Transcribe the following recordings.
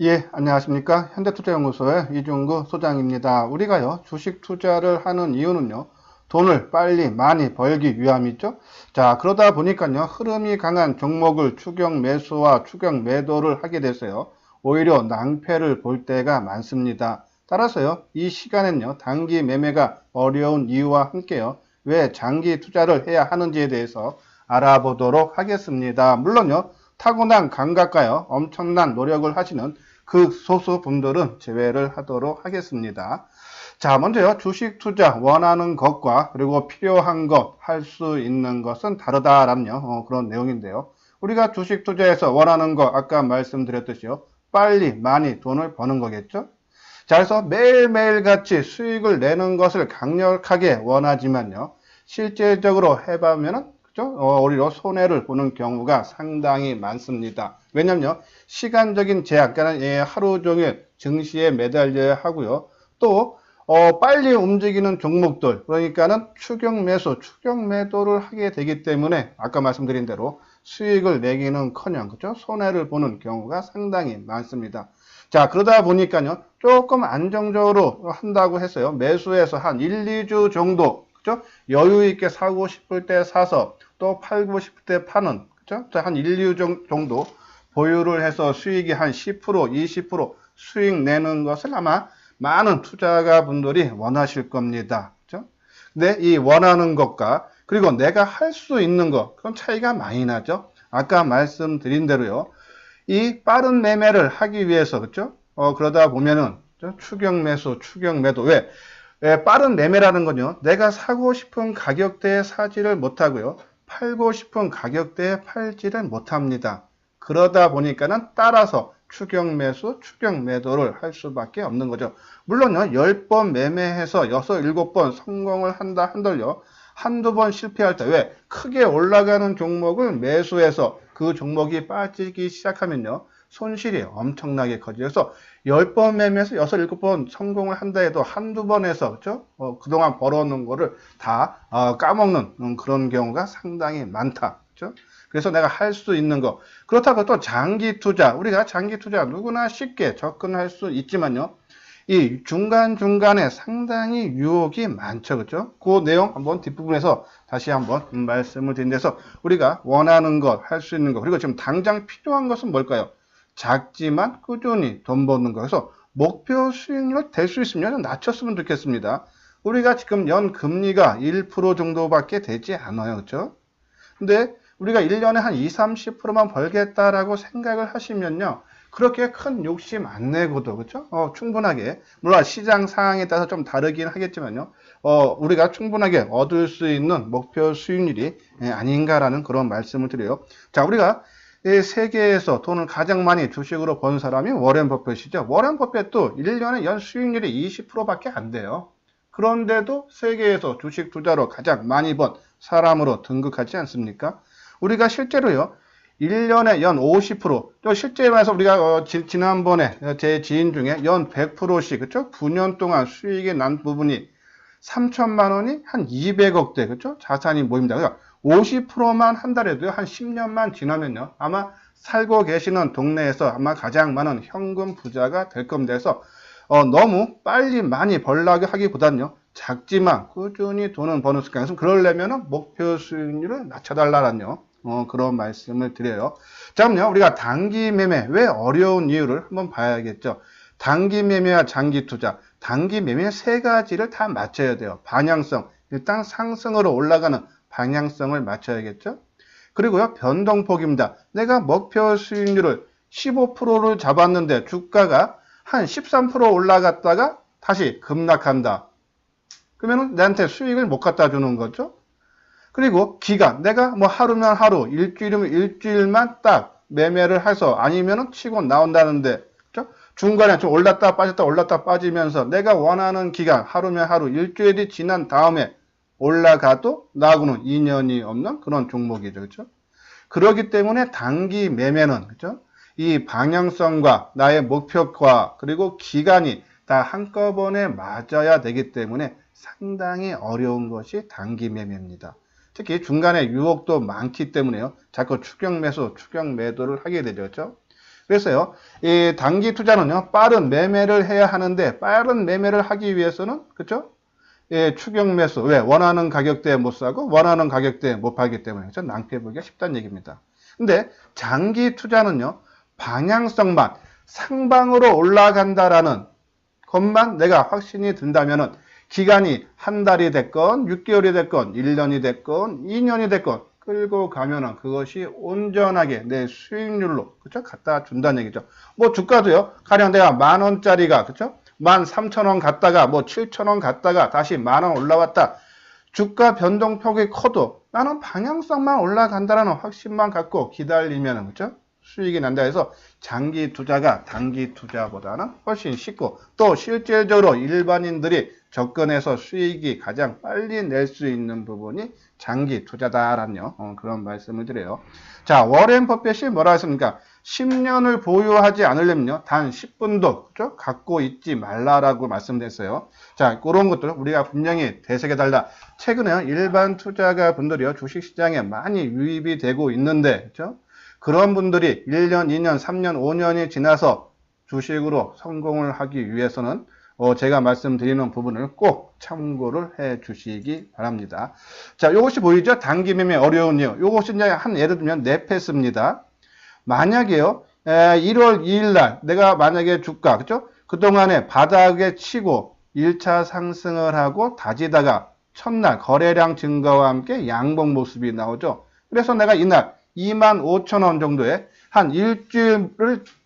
예, 안녕하십니까. 현대투자연구소의 이중구 소장입니다. 우리가요, 주식 투자를 하는 이유는요, 돈을 빨리 많이 벌기 위함이죠. 자, 그러다 보니까요, 흐름이 강한 종목을 추격 매수와 추격 매도를 하게 돼서요, 오히려 낭패를 볼 때가 많습니다. 따라서요, 이 시간엔요, 단기 매매가 어려운 이유와 함께요, 왜 장기 투자를 해야 하는지에 대해서 알아보도록 하겠습니다. 물론요, 타고난 감각과요, 엄청난 노력을 하시는 그 소수 분들은 제외를 하도록 하겠습니다. 자, 먼저요, 주식 투자 원하는 것과 그리고 필요한 것, 할 수 있는 것은 다르다라는 그런 내용인데요. 우리가 주식 투자에서 원하는 거, 아까 말씀드렸듯이요, 빨리 많이 돈을 버는 거겠죠? 자, 그래서 매일매일 같이 수익을 내는 것을 강력하게 원하지만요, 실제적으로 해보면은 오히려 손해를 보는 경우가 상당히 많습니다. 왜냐면요, 시간적인 제약, 그러니까 하루 종일 증시에 매달려야 하고요. 또 빨리 움직이는 종목들, 그러니까는 추격 매수, 추격 매도를 하게 되기 때문에 아까 말씀드린 대로 수익을 내기는커녕 그죠? 손해를 보는 경우가 상당히 많습니다. 자, 그러다 보니까요, 조금 안정적으로 한다고 해서요, 매수해서 한 1, 2주 정도 그죠? 여유 있게 사고 싶을 때 사서 또 팔고 싶을 때 파는 그죠? 한 1, 2주 정도 보유를 해서 수익이 한 10%, 20% 수익 내는 것을 아마 많은 투자가 분들이 원하실 겁니다. 그죠? 근데 이 원하는 것과 그리고 내가 할 수 있는 것, 그런 차이가 많이 나죠. 아까 말씀드린 대로요. 이 빠른 매매를 하기 위해서 그죠? 그러다 보면은 추격 매수, 추격 매도 왜 빠른 매매라는 건요, 내가 사고 싶은 가격대에 사지를 못하고요, 팔고 싶은 가격대에 팔지를 못합니다. 그러다 보니까는 따라서 추격 매수, 추격 매도를 할 수밖에 없는 거죠. 물론요, 10번 매매해서 6, 7번 성공을 한다 한들요, 한두 번 실패할 때, 왜? 크게 올라가는 종목을 매수해서 그 종목이 빠지기 시작하면요, 손실이 엄청나게 커져서 10번 매매해서 6, 7번 성공을 한다 해도 한두 번에서 그죠? 그동안 벌어놓은 거를 다 까먹는 그런 경우가 상당히 많다. 그죠? 그래서 내가 할 수 있는 거. 그렇다고 또 장기 투자. 우리가 장기 투자 누구나 쉽게 접근할 수 있지만요. 이 중간중간에 상당히 유혹이 많죠. 그죠? 그 내용 한번 뒷부분에서 다시 한번 말씀을 드린 데서 우리가 원하는 것, 할 수 있는 것, 그리고 지금 당장 필요한 것은 뭘까요? 작지만 꾸준히 돈 버는 거. 그래서 목표 수익률 될 수 있으면 낮췄으면 좋겠습니다. 우리가 지금 연 금리가 1% 정도밖에 되지 않아요. 그렇죠? 근데 우리가 1년에 한 20, 30%만 벌겠다라고 생각을 하시면요. 그렇게 큰 욕심 안 내고도, 그렇죠? 충분하게, 물론 시장 상황에 따라서 좀 다르긴 하겠지만요. 우리가 충분하게 얻을 수 있는 목표 수익률이 아닌가라는 그런 말씀을 드려요. 자, 우리가 이 세계에서 돈을 가장 많이 주식으로 번 사람이 워렌 버핏이죠. 워렌 버핏도 1년에 연 수익률이 20%밖에 안 돼요. 그런데도 세계에서 주식 투자로 가장 많이 번 사람으로 등극하지 않습니까? 우리가 실제로요, 1년에 연 50%, 또 실제로 해서 우리가 지난번에 제 지인 중에 연 100%씩, 그쵸? 9년 동안 수익이 난 부분이 3천만 원이 한 200억대, 그쵸? 자산이 모입니다. 그러니까 50%만 한 달에도요, 한 10년만 지나면요, 아마 살고 계시는 동네에서 아마 가장 많은 현금 부자가 될 겁니다. 그래서 너무 빨리 많이 벌려고 하기보다는요, 작지만 꾸준히 돈은 버는 습관. 그래서 그러려면 목표 수익률을 낮춰달라는요, 그런 말씀을 드려요. 자, 그럼요, 우리가 단기 매매, 왜 어려운 이유를 한번 봐야겠죠. 단기 매매와 장기 투자, 단기 매매 세 가지를 다 맞춰야 돼요. 방향성, 일단 상승으로 올라가는 방향성을 맞춰야겠죠. 그리고요, 변동폭입니다. 내가 목표 수익률을 15%를 잡았는데 주가가 한 13% 올라갔다가 다시 급락한다. 그러면 나한테 수익을 못 갖다 주는 거죠. 그리고 기간, 내가 뭐 하루면 하루, 일주일이면 일주일만 딱 매매를 해서 아니면은 치고 나온다는데, 그렇죠? 중간에 좀 올랐다 빠지면서 내가 원하는 기간, 하루면 하루, 일주일이 지난 다음에 올라가도 나하고는 인연이 없는 그런 종목이죠. 그렇죠? 그렇기 때문에 단기 매매는, 그렇죠? 이 방향성과 나의 목표과 그리고 기간이 다 한꺼번에 맞아야 되기 때문에 상당히 어려운 것이 단기 매매입니다. 특히 중간에 유혹도 많기 때문에요. 자꾸 추격 매수, 추격 매도를 하게 되죠. 그래서요, 이 단기 투자는요, 빠른 매매를 해야 하는데, 빠른 매매를 하기 위해서는, 그쵸? 예, 추격 매수. 왜? 원하는 가격대에 못 사고, 원하는 가격대에 못 팔기 때문에. 그쵸? 낭패보기가 쉽다는 얘기입니다. 근데, 장기 투자는요, 방향성만 상방으로 올라간다라는 것만 내가 확신이 든다면은, 기간이 한 달이 됐건, 6개월이 됐건, 1년이 됐건, 2년이 됐건, 끌고 가면은 그것이 온전하게 내 수익률로, 그쵸? 갖다 준다는 얘기죠. 뭐 주가도요, 가령 내가 10,000원짜리가, 그쵸? 13,000원 갔다가, 뭐 7,000원 갔다가 다시 10,000원 올라왔다. 주가 변동폭이 커도 나는 방향성만 올라간다는 확신만 갖고 기다리면은, 그쵸? 수익이 난다 해서 장기 투자가 단기 투자보다는 훨씬 쉽고 또 실질적으로 일반인들이 접근해서 수익이 가장 빨리 낼 수 있는 부분이 장기 투자다라는 그런 말씀을 드려요. 자, 워렌 버핏이 뭐라 했습니까? 10년을 보유하지 않으려면요, 단 10분도 그렇죠? 갖고 있지 말라라고 말씀드렸어요. 자, 그런 것들 우리가 분명히 되새겨달라. 최근에 일반 투자가 분들이요, 주식시장에 많이 유입이 되고 있는데, 그렇죠? 그런 분들이 1년, 2년, 3년, 5년이 지나서 주식으로 성공을 하기 위해서는 제가 말씀드리는 부분을 꼭 참고를 해 주시기 바랍니다. 자, 요것이 보이죠? 단기 매매 어려운 이유. 요것이 이제 예를 들면 네페스입니다. 만약에요, 1월 2일 날 내가 만약에 주가, 그죠? 그동안에 바닥에 치고 1차 상승을 하고 다지다가 첫날 거래량 증가와 함께 양봉 모습이 나오죠. 그래서 내가 이날 25,000원 정도에 한 일주일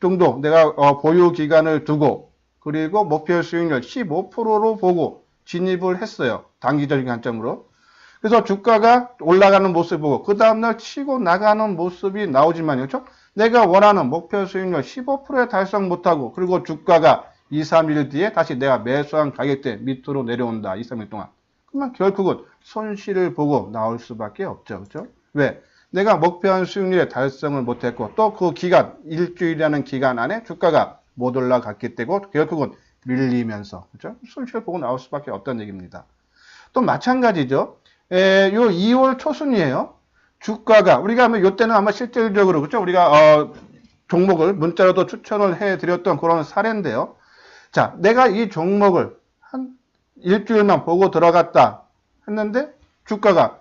정도 내가 보유 기간을 두고 그리고 목표 수익률 15%로 보고 진입을 했어요. 단기적인 관점으로. 그래서 주가가 올라가는 모습을 보고 그 다음날 치고 나가는 모습이 나오지만요. 그렇죠? 내가 원하는 목표 수익률 15%에 달성 못하고 그리고 주가가 2, 3일 뒤에 다시 내가 매수한 가격대 밑으로 내려온다. 2, 3일 동안. 그러면 결국은 손실을 보고 나올 수밖에 없죠. 그렇죠? 왜? 내가 목표한 수익률에 달성을 못했고 또 그 기간, 일주일이라는 기간 안에 주가가 못 올라갔기 때문에 결국은 밀리면서 그렇죠? 손실 보고 나올 수밖에 없다는 얘기입니다. 또 마찬가지죠. 요 2월 초순이에요. 주가가 우리가 이때는 아마 실질적으로 그렇죠? 우리가 종목을 문자로도 추천을 해드렸던 그런 사례인데요. 자, 내가 이 종목을 한 일주일만 보고 들어갔다 했는데 주가가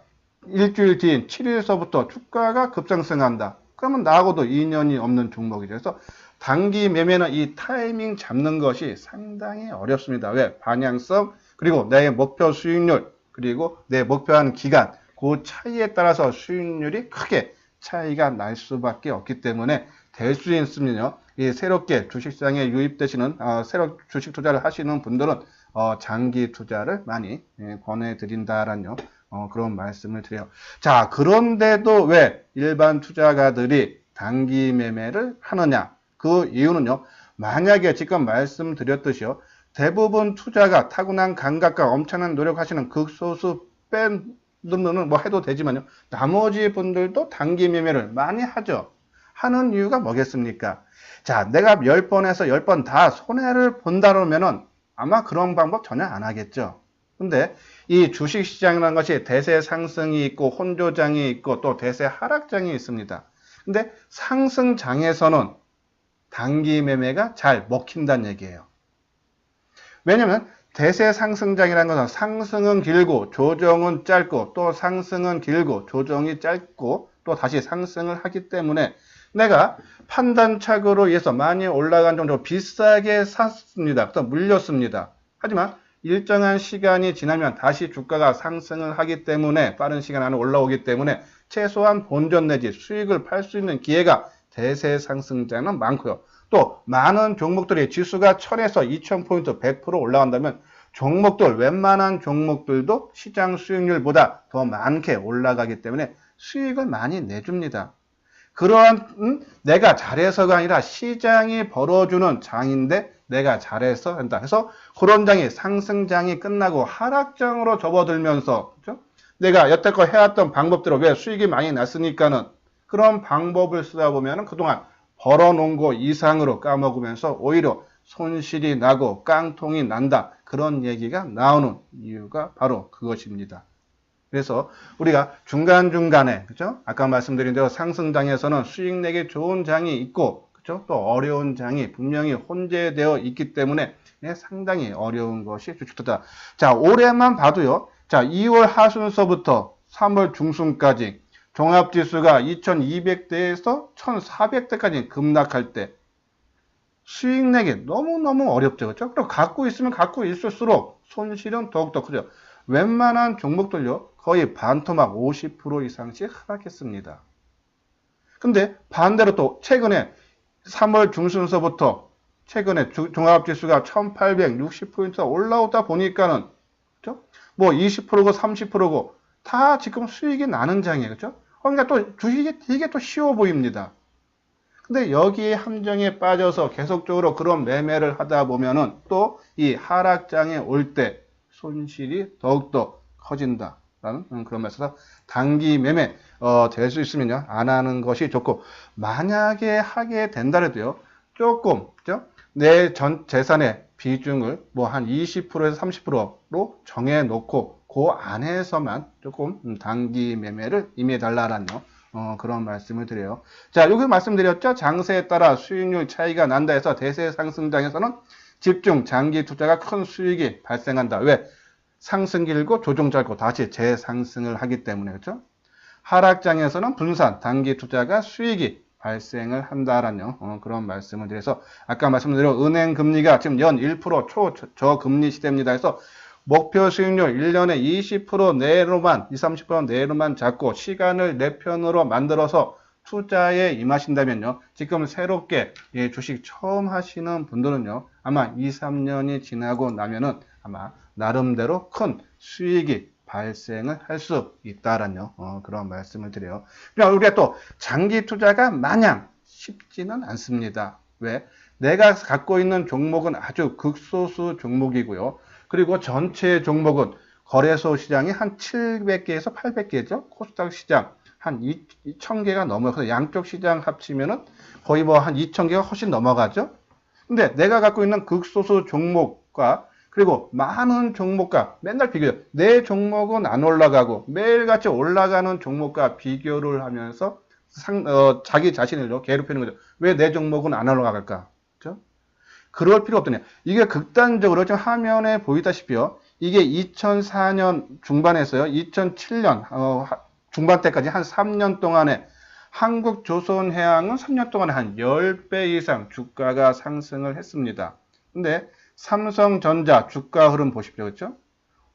일주일 뒤인 7일서부터 주가가 급상승한다. 그러면 나하고도 인연이 없는 종목이죠. 그래서 단기 매매는 이 타이밍 잡는 것이 상당히 어렵습니다. 왜? 방향성, 그리고 내 목표 수익률, 그리고 내 목표한 기간, 그 차이에 따라서 수익률이 크게 차이가 날 수밖에 없기 때문에 될 수 있으면요, 이 새롭게 주식시장에 유입되시는, 새로 주식 투자를 하시는 분들은 장기 투자를 많이 권해드린다라는 그런 말씀을 드려요. 자, 그런데도 왜 일반 투자가들이 단기 매매를 하느냐? 그 이유는요, 만약에 지금 말씀드렸듯이요, 대부분 투자가 타고난 감각과 엄청난 노력하시는 극소수 뺀들은 뭐 해도 되지만요, 나머지 분들도 단기 매매를 많이 하죠. 하는 이유가 뭐겠습니까? 자, 내가 10번에서 10번 다 손해를 본다 그러면은 아마 그런 방법 전혀 안 하겠죠. 근데 이 주식시장이라는 것이 대세 상승이 있고 혼조장이 있고 또 대세 하락장이 있습니다. 근데 상승장에서는 단기 매매가 잘 먹힌다는 얘기예요. 왜냐면 대세 상승장이라는 것은 상승은 길고 조정은 짧고 또 상승은 길고 조정이 짧고 또 다시 상승을 하기 때문에 내가 판단착오로 인해서 많이 올라간 정도 비싸게 샀습니다. 또 물렸습니다. 하지만 일정한 시간이 지나면 다시 주가가 상승을 하기 때문에 빠른 시간 안에 올라오기 때문에 최소한 본전 내지 수익을 팔 수 있는 기회가 대세 상승장은 많고요. 또 많은 종목들이 지수가 1000에서 2000포인트 100% 올라간다면 종목들, 웬만한 종목들도 시장 수익률보다 더 많게 올라가기 때문에 수익을 많이 내줍니다. 그러한 내가 잘해서가 아니라 시장이 벌어주는 장인데 내가 잘해서 한다. 그래서 그런 장이 상승장이 끝나고 하락장으로 접어들면서 그렇죠? 내가 여태껏 해왔던 방법대로 왜 수익이 많이 났으니까는 그런 방법을 쓰다 보면 그동안 벌어놓은 거 이상으로 까먹으면서 오히려 손실이 나고 깡통이 난다. 그런 얘기가 나오는 이유가 바로 그것입니다. 그래서 우리가 중간중간에, 그죠? 아까 말씀드린 대로 상승장에서는 수익 내기 좋은 장이 있고, 그렇죠? 또 어려운 장이 분명히 혼재되어 있기 때문에 상당히 어려운 것이 주식 투자. 자, 올해만 봐도요. 자, 2월 하순서부터 3월 중순까지 종합지수가 2200대에서 1400대까지 급락할 때 수익 내기 너무너무 어렵죠. 그렇죠? 그리고 갖고 있으면 갖고 있을수록 손실은 더욱더 크죠. 웬만한 종목들요. 거의 반토막 50% 이상씩 하락했습니다. 근데 반대로 또 최근에 3월 중순서부터 최근에 종합지수가 1860포인트가 올라오다 보니까는 그렇죠? 뭐 20%고 30%고 다 지금 수익이 나는 장이에요. 그렇죠? 그러니까 또 주식이 되게 또 쉬워 보입니다. 근데 여기에 함정에 빠져서 계속적으로 그런 매매를 하다 보면은 또 이 하락장에 올 때 손실이 더욱더 커진다라는 그런 말씀에서 단기 매매 될 수 있으면요 안 하는 것이 좋고, 만약에 하게 된다라도요 조금 그죠? 내 전 재산의 비중을 뭐 한 20%에서 30%로 정해 놓고 그 안에서만 조금 단기 매매를 임해 달라라는 그런 말씀을 드려요. 자, 여기 말씀드렸죠. 장세에 따라 수익률 차이가 난다 해서 대세 상승장에서는 집중 장기 투자가 큰 수익이 발생한다. 왜? 상승 길고 조정 짧고 다시 재상승을 하기 때문에. 그렇죠? 하락장에서는 분산 단기 투자가 수익이 발생을 한다라는 그런 말씀을 드려서, 아까 말씀드린 은행 금리가 지금 연 1% 저금리 시대입니다. 그래서 목표 수익률 1년에 20% 내로만 20-30% 내로만 잡고 시간을 내 편으로 만들어서 투자에 임하신다면요. 지금 새롭게 주식 처음 하시는 분들은요. 아마 2-3년이 지나고 나면은 아마 나름대로 큰 수익이 발생을 할 수 있다라는 그런 말씀을 드려요. 그러니까 우리가 또 장기 투자가 마냥 쉽지는 않습니다. 왜? 내가 갖고 있는 종목은 아주 극소수 종목이고요. 그리고 전체 종목은 거래소 시장이 한 700개에서 800개죠. 코스닥 시장 한 2000개가 넘어요. 그래서 양쪽 시장 합치면은 거의 뭐 한 2000개가 훨씬 넘어가죠. 근데 내가 갖고 있는 극소수 종목과 그리고 많은 종목과 맨날 비교해요. 내 종목은 안 올라가고 매일같이 올라가는 종목과 비교를 하면서 자기 자신을 괴롭히는 거죠. 왜 내 종목은 안 올라갈까? 그렇죠? 그럴 필요 없더냐. 이게 극단적으로 지금 화면에 보이다시피요. 이게 2004년 중반에서요. 2007년 중반 때까지 한 3년 동안에 한국조선해양은 3년 동안에 한 10배 이상 주가가 상승을 했습니다. 근데 삼성전자 주가 흐름 보십시오. 그렇죠?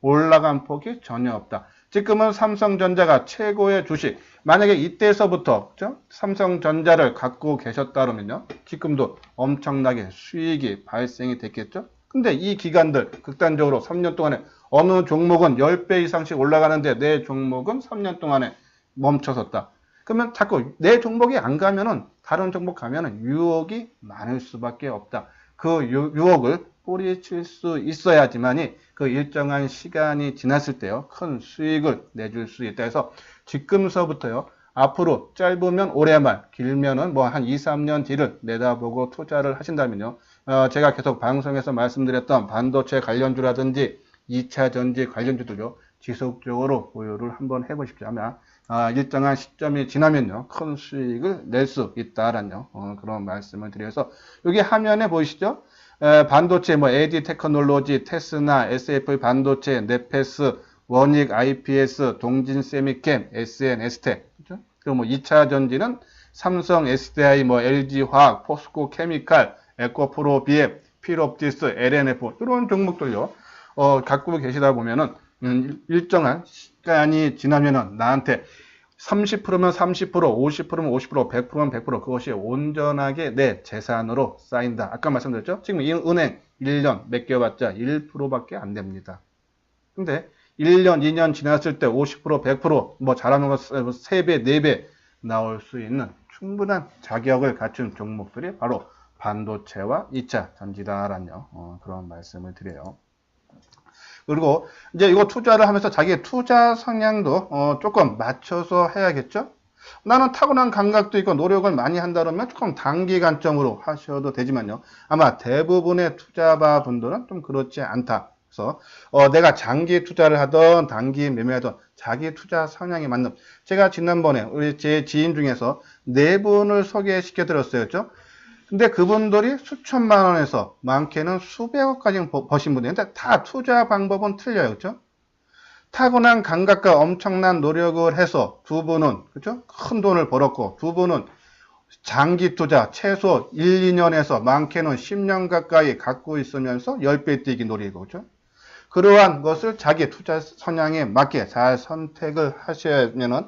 올라간 폭이 전혀 없다. 지금은 삼성전자가 최고의 주식. 만약에 이때서부터 그렇죠? 삼성전자를 갖고 계셨다 그러면요. 지금도 엄청나게 수익이 발생이 됐겠죠? 근데 이 기간들 극단적으로 3년 동안에 어느 종목은 10배 이상씩 올라가는데 내 종목은 3년 동안에 멈춰섰다. 그러면 자꾸 내 종목이 안 가면은 다른 종목 가면은 유혹이 많을 수밖에 없다. 그 유혹을 뿌리칠 수 있어야지만이 그 일정한 시간이 지났을 때요. 큰 수익을 내줄 수 있다 해서 지금서부터요. 앞으로 짧으면 올해 말, 길면은 뭐 한 2-3년 뒤를 내다보고 투자를 하신다면요. 제가 계속 방송에서 말씀드렸던 반도체 관련주라든지 2차 전지 관련주들요. 지속적으로 보유를 한번 해보십시오. 아마 일정한 시점이 지나면요. 큰 수익을 낼 수 있다라는 그런 말씀을 드려서 여기 화면에 보이시죠? 반도체 뭐 AD 테크놀로지, 테스나, SFA 반도체, 네페스, 원익, IPS, 동진 세미캠, SN, STEC. 그렇죠? 그리고 뭐 2차 전지는 삼성, SDI, 뭐 LG 화학, 포스코 케미칼, 에코프로 비앱, 필옵티스, LNF 이런 종목들요. 갖고 계시다 보면은 일정한 시간이 지나면은 나한테 30%면 30%, 50%면 50%, 100%면 100% 그것이 온전하게 내 재산으로 쌓인다. 아까 말씀드렸죠? 지금 이 은행 1년 맡겨봤자 1%밖에 안 됩니다. 근데 1년, 2년 지났을 때 50%, 100%뭐 잘하는 거 3배, 4배 나올 수 있는 충분한 자격을 갖춘 종목들이 바로 반도체와 2차 전지다라는 그런 말씀을 드려요. 그리고 이제 이거 투자를 하면서 자기의 투자 성향도 조금 맞춰서 해야겠죠? 나는 타고난 감각도 있고 노력을 많이 한다 그러면 조금 단기 관점으로 하셔도 되지만요. 아마 대부분의 투자바 분들은 좀 그렇지 않다. 그래서 내가 장기 투자를 하던 단기 매매하던 자기 투자 성향에 맞는, 제가 지난번에 우리 제 지인 중에서 4분을 소개시켜 드렸어요. 그렇죠? 근데 그분들이 수천만 원에서 많게는 수백억까지 버신 분들인데 다 투자 방법은 틀려요. 그죠? 타고난 감각과 엄청난 노력을 해서 두 분은, 그죠? 큰 돈을 벌었고, 두 분은 장기 투자 최소 1, 2년에서 많게는 10년 가까이 갖고 있으면서 10배 뛰기 노리고, 그죠? 그러한 것을 자기 투자 성향에 맞게 잘 선택을 하셔야면은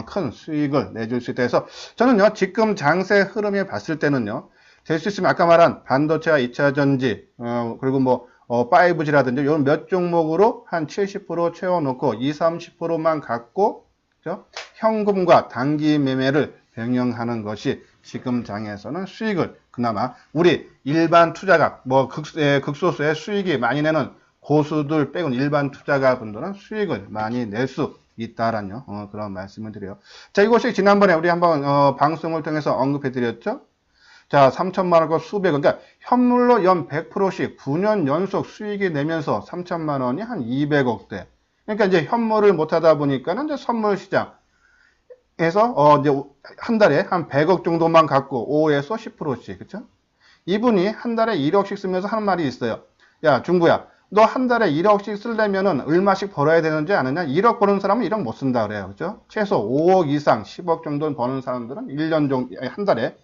큰 수익을 내줄 수 있다 해서 저는요, 지금 장세 흐름에 봤을 때는요, 될 수 있으면 아까 말한 반도체와 2차전지, 그리고 뭐, 5G라든지 이런 몇 종목으로 한 70% 채워놓고 20, 30%만 갖고, 그죠? 현금과 단기 매매를 병행하는 것이 지금 장에서는 수익을 그나마 우리 일반 투자가 뭐 극소수의 수익이 많이 내는 고수들 빼곤 일반 투자가 분들은 수익을 많이 낼 수 있다라는 그런 말씀을 드려요. 자, 이것이 지난번에 우리 한번 방송을 통해서 언급해 드렸죠. 자, 3천만 원과 수백 원, 그러니까 현물로 연 100%씩 9년 연속 수익이 내면서 3천만 원이 한 200억대. 그러니까 이제 현물을 못 하다 보니까는 이제 선물 시장에서 이제 한 달에 한 100억 정도만 갖고 5에서 10%씩, 그렇죠? 이분이 한 달에 1억씩 쓰면서 하는 말이 있어요. 야, 중구야, 너 한 달에 1억씩 쓰려면은 얼마씩 벌어야 되는지 아느냐? 1억 버는 사람은 1억 못 쓴다 그래요. 그죠? 최소 5억 이상, 10억 정도 버는 사람들은 1년 정도, 한 달에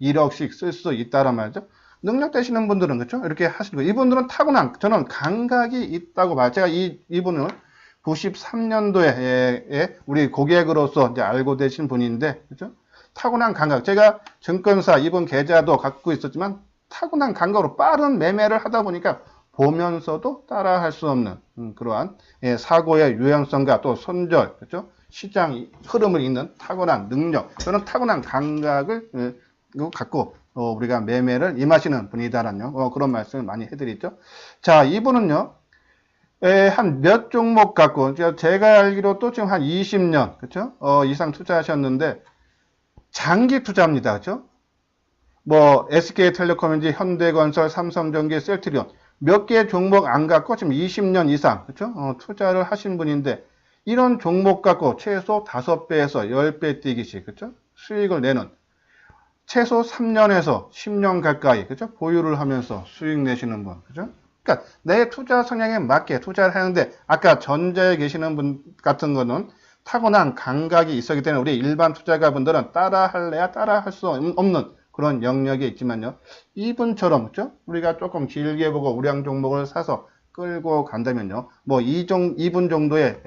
1억씩 쓸 수 있다란 말이죠. 능력 되시는 분들은, 그렇죠? 이렇게 하시는 거예요. 이분들은 타고난, 저는 감각이 있다고 봐요. 제가 이분을 93년도에 우리 고객으로서 이제 알고 계신 분인데, 그렇죠? 타고난 감각. 제가 증권사 이분 계좌도 갖고 있었지만, 타고난 감각으로 빠른 매매를 하다 보니까 보면서도 따라할 수 없는 그러한 사고의 유연성과 또 손절, 그렇죠? 시장 흐름을 읽는 타고난 능력, 저는 타고난 감각을 갖고 우리가 매매를 임하시는 분이다라는 그런 말씀을 많이 해드리죠. 자, 이분은요, 한 몇 종목 갖고 제가 알기로 또 지금 한 20년, 그렇죠? 이상 투자하셨는데 장기 투자입니다, 그렇죠? 뭐 SK텔레콤인지 현대건설, 삼성전기, 셀트리온 몇 개 종목 안 갖고 지금 20년 이상, 그렇죠? 투자를 하신 분인데 이런 종목 갖고 최소 5배에서 10배 뛰기씩, 그렇죠? 수익을 내는 최소 3년에서 10년 가까이, 그죠? 보유를 하면서 수익 내시는 분, 그죠? 그러니까 내 투자 성향에 맞게 투자를 하는데 아까 전자에 계시는 분 같은 거는 타고난 감각이 있었기 때문에 우리 일반 투자가 분들은 따라 할래야 따라 할 수 없는 그런 영역이 있지만요. 이분처럼, 그죠? 우리가 조금 길게 보고 우량 종목을 사서 끌고 간다면요. 뭐 이분 정도의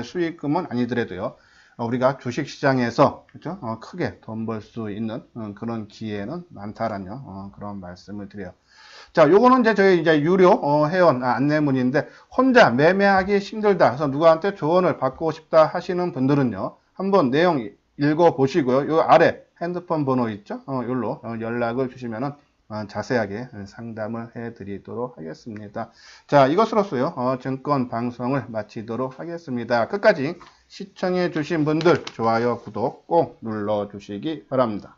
수익금은 아니더라도요. 우리가 주식시장에서, 그죠? 크게 돈 벌 수 있는 그런 기회는 많다라는 그런 말씀을 드려요. 자, 요거는 이제 저희 이제 유료 회원 안내문인데 혼자 매매하기 힘들다. 그래서 누구한테 조언을 받고 싶다 하시는 분들은요. 한번 내용 읽어 보시고요. 요 아래 핸드폰 번호 있죠? 요로 연락을 주시면은 자세하게 상담을 해 드리도록 하겠습니다. 자, 이것으로서요. 증권 방송을 마치도록 하겠습니다. 끝까지 시청해 주신 분들 좋아요, 구독 꼭 눌러 주시기 바랍니다.